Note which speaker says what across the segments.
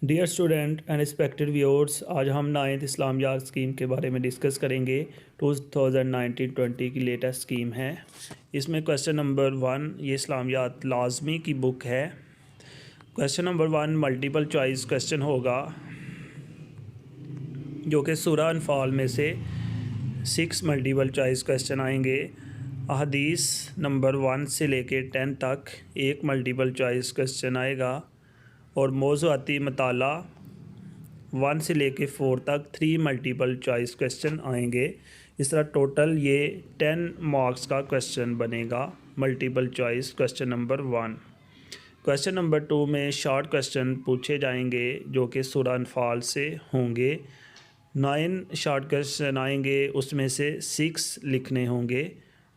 Speaker 1: Dear student and respected viewers, आज हम 9th इस्लामियात scheme के बारे में डिस्कस करेंगे। 2019-20 की लेटेस्ट स्कीम है। इसमें क्वेश्चन नंबर 1, ये इस्लामियात लाजमी की बुक है। Question number 1 multiple choice question होगा, जो कि सूरह अनफाल में से 6 मल्टीपल चॉइस क्वेश्चन आएंगे। अहदीस नंबर 1 से लेके 10 तक एक मल्टीपल चॉइस क्वेश्चन आएगा और मौज़ूआती मताला 1 से लेके 4 तक 3 मल्टीपल चॉइस क्वेश्चन आएंगे। इस तरह टोटल ये 10 मार्क्स का क्वेश्चन बनेगा multiple choice question number 1। Question number 2 में शॉर्ट क्वेश्चन पूछे जाएंगे, जो कि सूरह अनफाल से होंगे। 9 शॉर्ट क्वेश्चन आएंगे, उसमें से 6 लिखने होंगे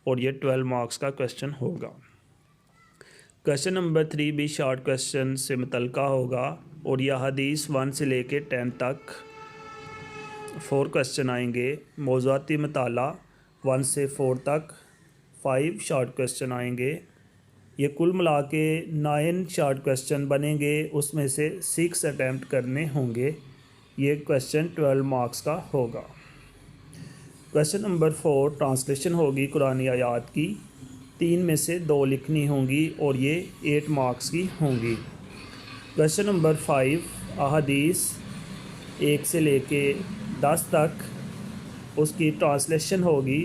Speaker 1: और ये 12 मार्क्स का क्वेश्चन होगा। क्वेश्चन नंबर 3 भी शॉर्ट क्वेश्चन से मुतल्लिक़ होगा और यह हदीस 1 से लेके 10 तक 4 क्वेश्चन आएंगे। मौज़ूआती मताला 1 से 4 तक 5 शॉर्ट क्वेश्चन आएंगे। ये कुल मिला के 9 शॉर्ट क्वेश्चन बनेंगे, उसमें से 6 अटैम्प्ट करने होंगे। ये क्वेश्चन 12 मार्क्स का होगा। क्वेश्चन नंबर 4 ट्रांसलेशन होगी कुरानी आयात की, 3 में से 2 लिखनी होंगी और ये 8 मार्क्स की होंगी। क्वेश्चन नंबर 5 अहदीस 1 से लेके 10 तक, उसकी ट्रांसलेशन होगी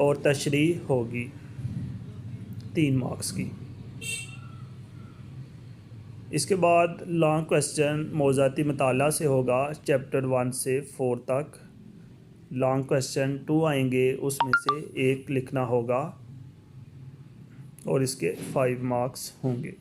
Speaker 1: और तशरीह होगी 3 मार्क्स की। इसके बाद लॉन्ग क्वेश्चन मौज़ूआती मताला से होगा, चैप्टर 1 से 4 तक। लॉन्ग क्वेश्चन 2 आएंगे, उसमें से 1 लिखना होगा और इसके 5 मार्क्स होंगे।